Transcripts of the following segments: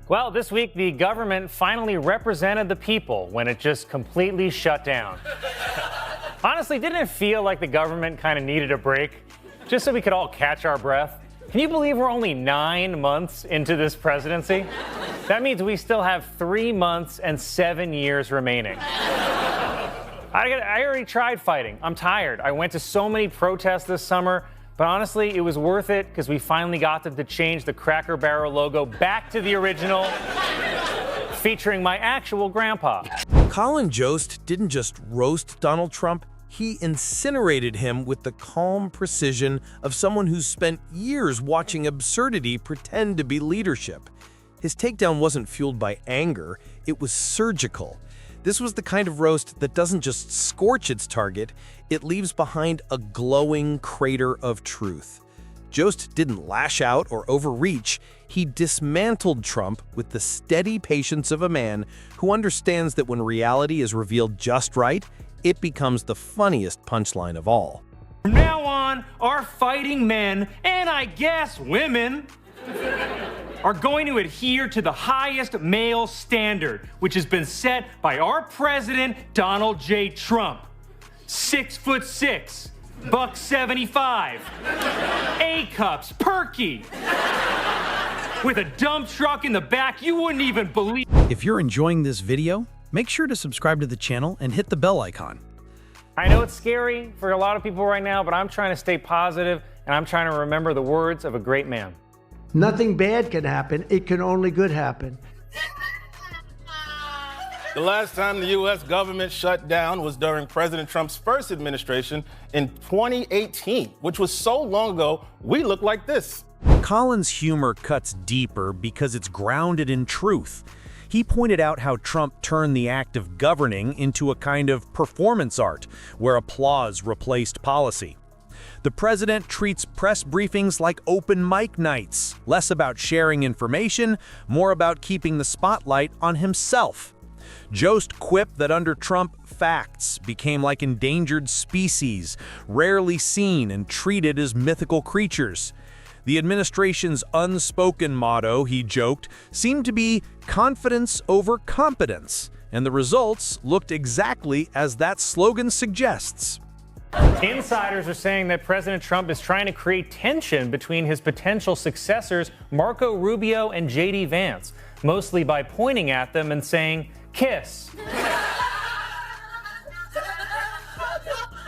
Well, this week, the government finally represented the people when it just completely shut down. Honestly, didn't it feel like the government kind of needed a break? Just so we could all catch our breath? Can you believe we're only 9 months into this presidency? That means we still have 3 months and 7 years remaining. I already tried fighting. I'm tired. I went to so many protests this summer. But honestly, it was worth it because we finally got them to change the Cracker Barrel logo back to the original, featuring my actual grandpa. Colin Jost didn't just roast Donald Trump, he incinerated him with the calm precision of someone who's spent years watching absurdity pretend to be leadership. His takedown wasn't fueled by anger, it was surgical. This was the kind of roast that doesn't just scorch its target, it leaves behind a glowing crater of truth. Jost didn't lash out or overreach, he dismantled Trump with the steady patience of a man who understands that when reality is revealed just right, it becomes the funniest punchline of all. From now on, our fighting men, and I guess women, are going to adhere to the highest male standard, which has been set by our president, Donald J. Trump. 6'6", $175, A-cups, perky, with a dump truck in the back you wouldn't even believe. If you're enjoying this video, make sure to subscribe to the channel and hit the bell icon. I know it's scary for a lot of people right now, but I'm trying to stay positive, and I'm trying to remember the words of a great man. Nothing bad can happen. It can only good happen. The last time the U.S. government shut down was during President Trump's first administration in 2018, which was so long ago, we look like this. Colin's humor cuts deeper because it's grounded in truth. He pointed out how Trump turned the act of governing into a kind of performance art, where applause replaced policy. The president treats press briefings like open mic nights, less about sharing information, more about keeping the spotlight on himself. Jost quipped that under Trump, facts became like endangered species, rarely seen and treated as mythical creatures. The administration's unspoken motto, he joked, seemed to be confidence over competence, and the results looked exactly as that slogan suggests. Insiders are saying that President Trump is trying to create tension between his potential successors, Marco Rubio and J.D. Vance, mostly by pointing at them and saying, "Kiss."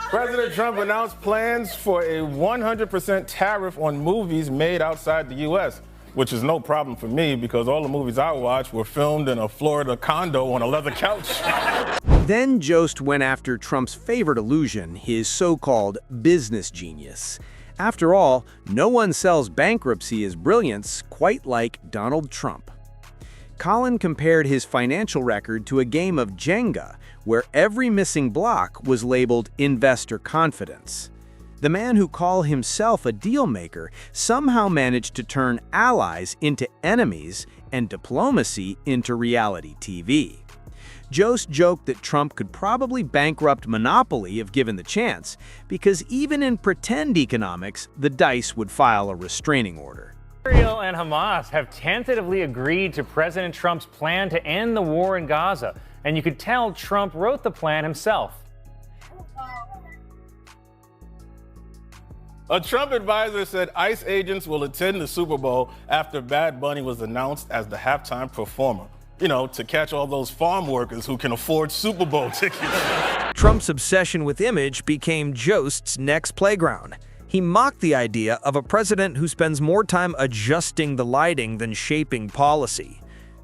President Trump announced plans for a 100% tariff on movies made outside the U.S., which is no problem for me because all the movies I watched were filmed in a Florida condo on a leather couch. Then Jost went after Trump's favorite illusion, his so-called business genius. After all, no one sells bankruptcy as brilliance quite like Donald Trump. Colin compared his financial record to a game of Jenga, where every missing block was labeled investor confidence. The man who called himself a deal maker somehow managed to turn allies into enemies and diplomacy into reality TV. Jost joked that Trump could probably bankrupt Monopoly if given the chance, because even in pretend economics, the dice would file a restraining order. Israel and Hamas have tentatively agreed to President Trump's plan to end the war in Gaza, and you could tell Trump wrote the plan himself. A Trump advisor said ICE agents will attend the Super Bowl after Bad Bunny was announced as the halftime performer. You know, to catch all those farm workers who can afford Super Bowl tickets. Trump's obsession with image became Jost's next playground. He mocked the idea of a president who spends more time adjusting the lighting than shaping policy.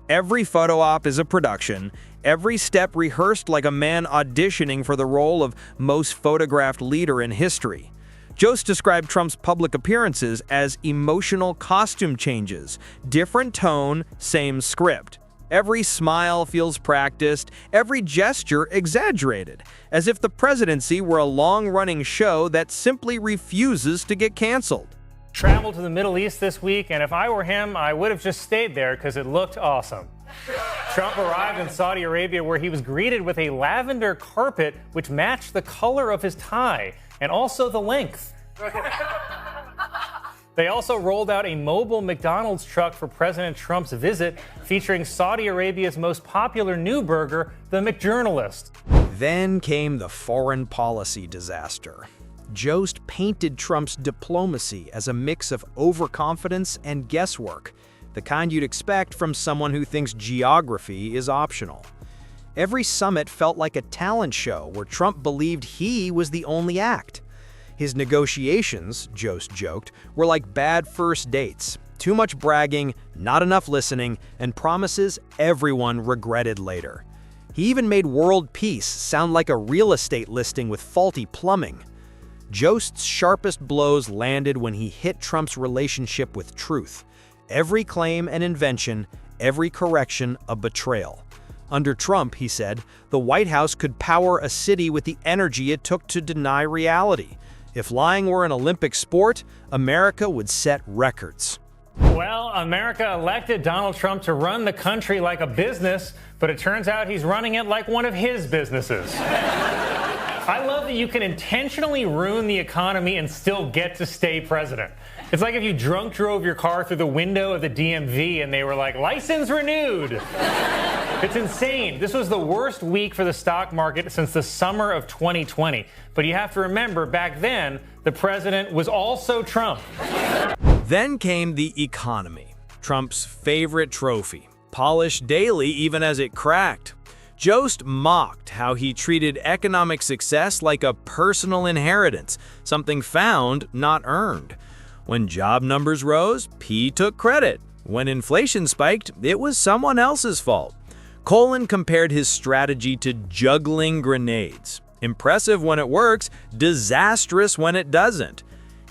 Every photo op is a production, every step rehearsed like a man auditioning for the role of most photographed leader in history. Jost described Trump's public appearances as emotional costume changes, different tone, same script. Every smile feels practiced, every gesture exaggerated, as if the presidency were a long-running show that simply refuses to get canceled. Traveled to the Middle East this week, and if I were him, I would have just stayed there because it looked awesome. Trump arrived in Saudi Arabia where he was greeted with a lavender carpet which matched the color of his tie and also the length. They also rolled out a mobile McDonald's truck for President Trump's visit, featuring Saudi Arabia's most popular new burger, the McJournalist. Then came the foreign policy disaster. Jost painted Trump's diplomacy as a mix of overconfidence and guesswork, the kind you'd expect from someone who thinks geography is optional. Every summit felt like a talent show where Trump believed he was the only act. His negotiations, Jost joked, were like bad first dates. Too much bragging, not enough listening, and promises everyone regretted later. He even made world peace sound like a real estate listing with faulty plumbing. Jost's sharpest blows landed when he hit Trump's relationship with truth. Every claim an invention, every correction a betrayal. Under Trump, he said, the White House could power a city with the energy it took to deny reality. If lying were an Olympic sport, America would set records. Well, America elected Donald Trump to run the country like a business, but it turns out he's running it like one of his businesses. I love that you can intentionally ruin the economy and still get to stay president. It's like if you drunk drove your car through the window of the DMV and they were like, license renewed. It's insane. This was the worst week for the stock market since the summer of 2020. But you have to remember, back then, the president was also Trump. Then came the economy, Trump's favorite trophy, polished daily even as it cracked. Jost mocked how he treated economic success like a personal inheritance, something found, not earned. When job numbers rose, P took credit. When inflation spiked, it was someone else's fault. Colin compared his strategy to juggling grenades. Impressive when it works, disastrous when it doesn't.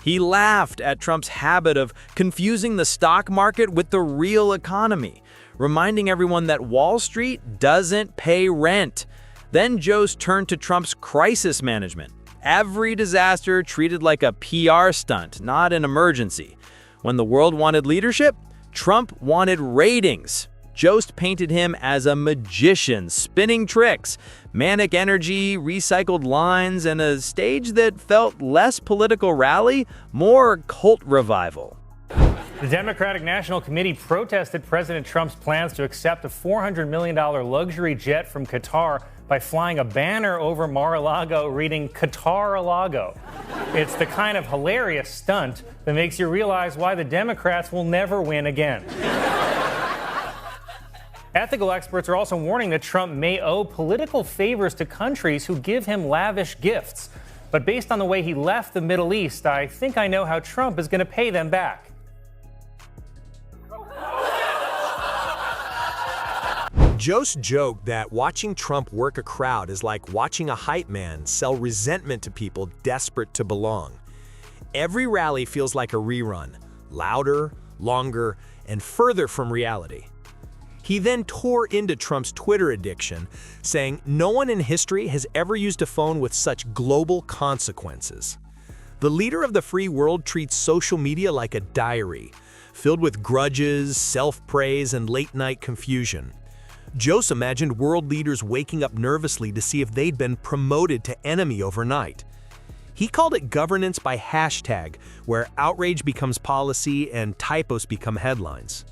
He laughed at Trump's habit of confusing the stock market with the real economy, reminding everyone that Wall Street doesn't pay rent. Then Jost turned to Trump's crisis management. Every disaster treated like a PR stunt, not an emergency. When the world wanted leadership, Trump wanted ratings. Jost painted him as a magician, spinning tricks, manic energy, recycled lines, and a stage that felt less political rally, more cult revival. The Democratic National Committee protested President Trump's plans to accept a $400 million luxury jet from Qatar by flying a banner over Mar-a-Lago reading Qatar-a-Lago. It's the kind of hilarious stunt that makes you realize why the Democrats will never win again. Ethical experts are also warning that Trump may owe political favors to countries who give him lavish gifts. But based on the way he left the Middle East, I think I know how Trump is going to pay them back. Jost joked that watching Trump work a crowd is like watching a hype man sell resentment to people desperate to belong. Every rally feels like a rerun, louder, longer, and further from reality. He then tore into Trump's Twitter addiction, saying no one in history has ever used a phone with such global consequences. The leader of the free world treats social media like a diary, filled with grudges, self-praise, and late-night confusion. Jost imagined world leaders waking up nervously to see if they'd been promoted to enemy overnight. He called it governance by hashtag, where outrage becomes policy and typos become headlines.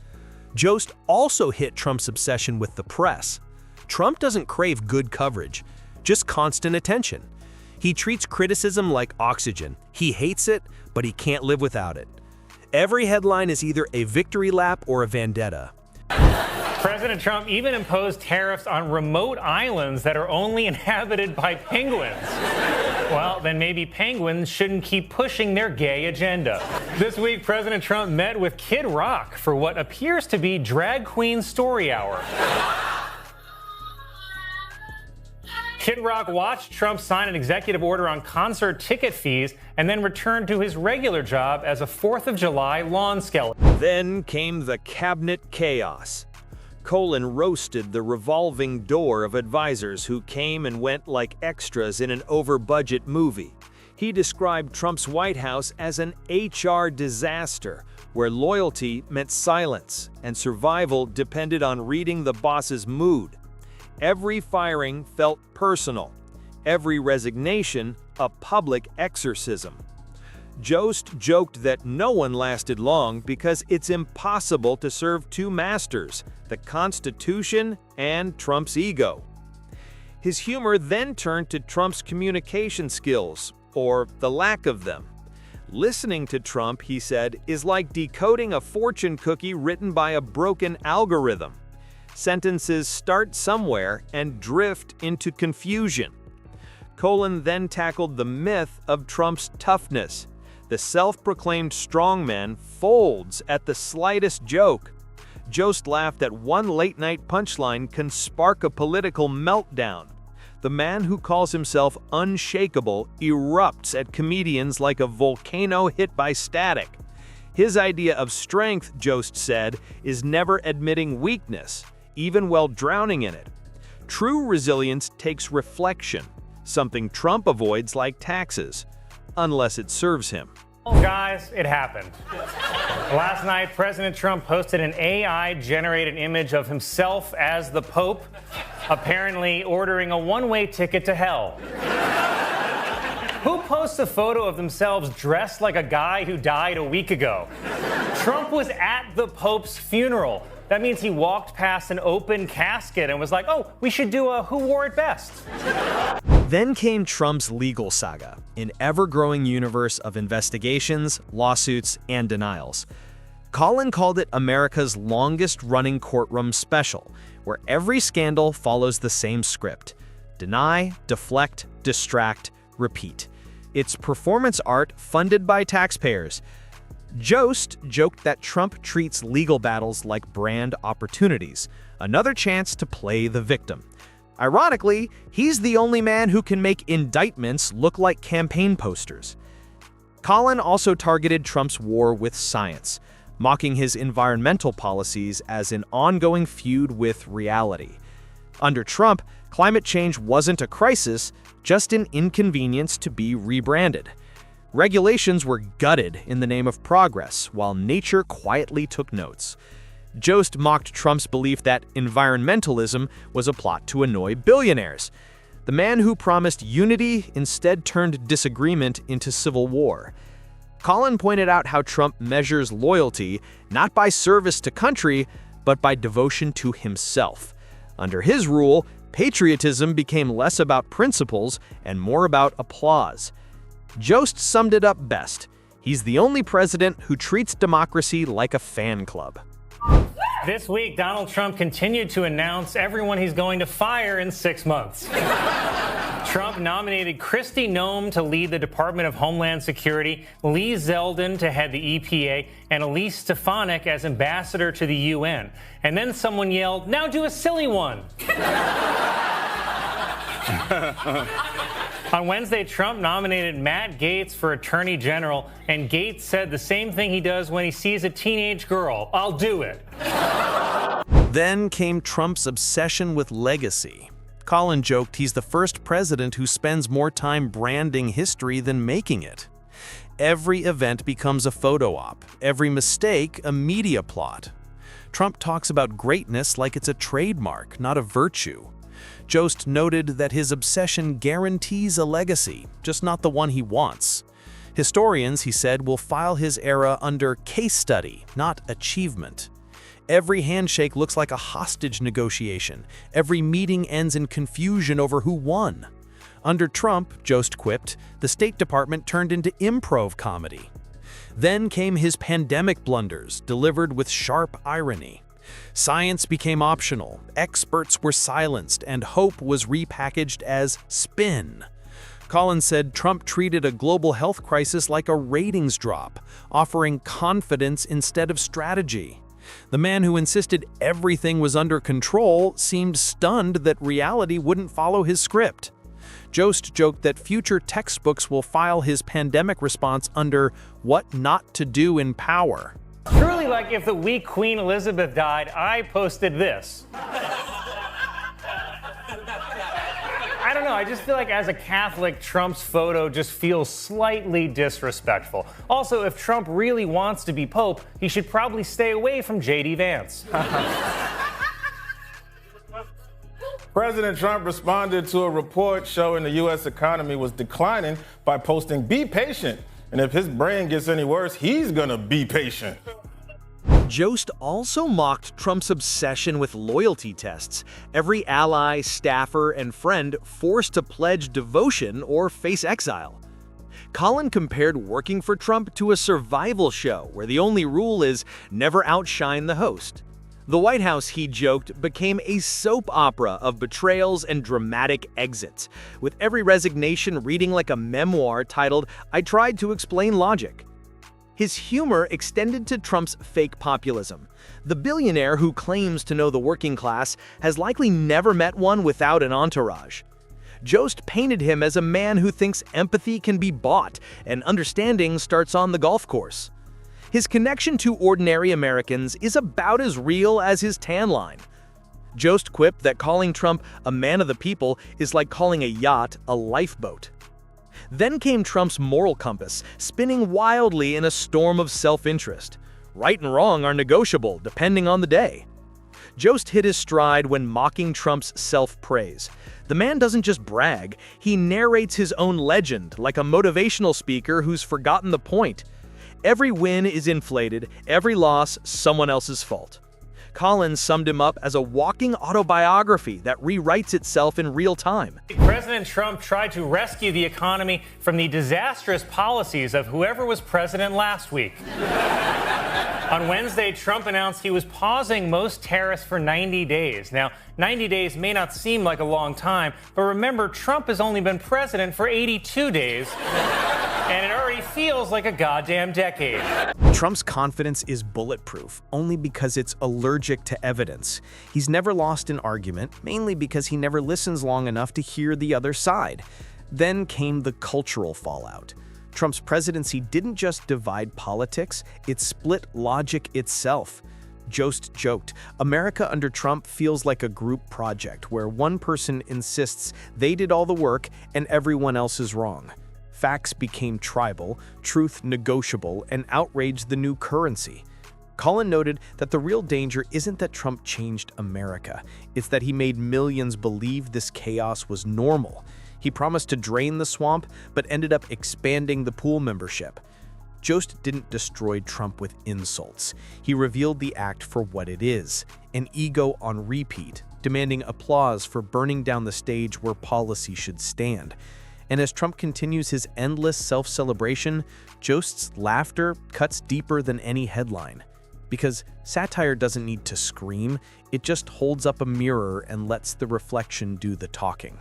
Jost also hit Trump's obsession with the press. Trump doesn't crave good coverage, just constant attention. He treats criticism like oxygen. He hates it, but he can't live without it. Every headline is either a victory lap or a vendetta. President Trump even imposed tariffs on remote islands that are only inhabited by penguins. Well, then maybe penguins shouldn't keep pushing their gay agenda. This week, President Trump met with Kid Rock for what appears to be Drag Queen Story Hour. Kid Rock watched Trump sign an executive order on concert ticket fees and then returned to his regular job as a 4th of July lawn skeleton. Then came the cabinet chaos. Colin roasted the revolving door of advisors who came and went like extras in an over-budget movie. He described Trump's White House as an HR disaster, where loyalty meant silence and survival depended on reading the boss's mood. Every firing felt personal, every resignation a public exorcism. Jost joked that no one lasted long because it's impossible to serve two masters, the Constitution and Trump's ego. His humor then turned to Trump's communication skills, or the lack of them. Listening to Trump, he said, is like decoding a fortune cookie written by a broken algorithm. Sentences start somewhere and drift into confusion. Colin then tackled the myth of Trump's toughness. The self-proclaimed strongman folds at the slightest joke. Jost laughed that one late-night punchline can spark a political meltdown. The man who calls himself unshakable erupts at comedians like a volcano hit by static. His idea of strength, Jost said, is never admitting weakness, even while drowning in it. True resilience takes reflection, something Trump avoids like taxes, unless it serves him. Guys, it happened. Last night, President Trump posted an AI-generated image of himself as the Pope, apparently ordering a one-way ticket to hell. Who posts a photo of themselves dressed like a guy who died a week ago? Trump was at the Pope's funeral. That means he walked past an open casket and was like, oh, we should do a who wore it best. Then came Trump's legal saga, an ever-growing universe of investigations, lawsuits, and denials. Colin called it America's longest-running courtroom special, where every scandal follows the same script: deny, deflect, distract, repeat. It's performance art funded by taxpayers. Jost joked that Trump treats legal battles like brand opportunities, another chance to play the victim. Ironically, he's the only man who can make indictments look like campaign posters. Colin also targeted Trump's war with science, mocking his environmental policies as an ongoing feud with reality. Under Trump, climate change wasn't a crisis, just an inconvenience to be rebranded. Regulations were gutted in the name of progress, while nature quietly took notes. Jost mocked Trump's belief that environmentalism was a plot to annoy billionaires. The man who promised unity instead turned disagreement into civil war. Colin pointed out how Trump measures loyalty not by service to country, but by devotion to himself. Under his rule, patriotism became less about principles and more about applause. Jost summed it up best. He's the only president who treats democracy like a fan club. This week, Donald Trump continued to announce everyone he's going to fire in 6 months. Trump nominated Kristi Noem to lead the Department of Homeland Security, Lee Zeldin to head the EPA, and Elise Stefanik as ambassador to the UN. And then someone yelled, "Now do a silly one." On Wednesday, Trump nominated Matt Gaetz for Attorney General, and Gaetz said the same thing he does when he sees a teenage girl: "I'll do it." Then came Trump's obsession with legacy. Colin joked he's the first president who spends more time branding history than making it. Every event becomes a photo op, every mistake a media plot. Trump talks about greatness like it's a trademark, not a virtue. Jost noted that his obsession guarantees a legacy, just not the one he wants. Historians, he said, will file his era under case study, not achievement. Every handshake looks like a hostage negotiation. Every meeting ends in confusion over who won. Under Trump, Jost quipped, the State Department turned into improv comedy. Then came his pandemic blunders, delivered with sharp irony. Science became optional, experts were silenced, and hope was repackaged as spin. Colin said Trump treated a global health crisis like a ratings drop, offering confidence instead of strategy. The man who insisted everything was under control seemed stunned that reality wouldn't follow his script. Jost joked that future textbooks will file his pandemic response under what not to do in power. Truly, like if the week Queen Elizabeth died, I posted this. I don't know, I just feel like as a Catholic, Trump's photo just feels slightly disrespectful. Also, if Trump really wants to be Pope, he should probably stay away from J.D. Vance. President Trump responded to a report showing the U.S. economy was declining by posting, "Be patient. And if his brain gets any worse, he's gonna be patient. Jost also mocked Trump's obsession with loyalty tests, every ally, staffer, and friend forced to pledge devotion or face exile. Colin compared working for Trump to a survival show where the only rule is never outshine the host. The White House, he joked, became a soap opera of betrayals and dramatic exits, with every resignation reading like a memoir titled, "I Tried to Explain Logic." His humor extended to Trump's fake populism. The billionaire who claims to know the working class has likely never met one without an entourage. Jost painted him as a man who thinks empathy can be bought and understanding starts on the golf course. His connection to ordinary Americans is about as real as his tan line. Jost quipped that calling Trump a man of the people is like calling a yacht a lifeboat. Then came Trump's moral compass, spinning wildly in a storm of self-interest. Right and wrong are negotiable, depending on the day. Jost hit his stride when mocking Trump's self-praise. The man doesn't just brag, he narrates his own legend, like a motivational speaker who's forgotten the point. Every win is inflated, every loss someone else's fault. Collins summed him up as a walking autobiography that rewrites itself in real time. President Trump tried to rescue the economy from the disastrous policies of whoever was president last week. On Wednesday, Trump announced he was pausing most tariffs for 90 days. Now, 90 days may not seem like a long time, but remember, Trump has only been president for 82 days, and it already feels like a goddamn decade. Trump's confidence is bulletproof, only because it's allergic to evidence. He's never lost an argument, mainly because he never listens long enough to hear the other side. Then came the cultural fallout. Trump's presidency didn't just divide politics, it split logic itself. Jost joked, America under Trump feels like a group project where one person insists they did all the work and everyone else is wrong. Facts became tribal, truth negotiable, and outrage the new currency. Colin noted that the real danger isn't that Trump changed America, it's that he made millions believe this chaos was normal. He promised to drain the swamp, but ended up expanding the pool membership. Jost didn't destroy Trump with insults. He revealed the act for what it is, an ego on repeat, demanding applause for burning down the stage where policy should stand. And as Trump continues his endless self-celebration, Jost's laughter cuts deeper than any headline. Because satire doesn't need to scream, it just holds up a mirror and lets the reflection do the talking.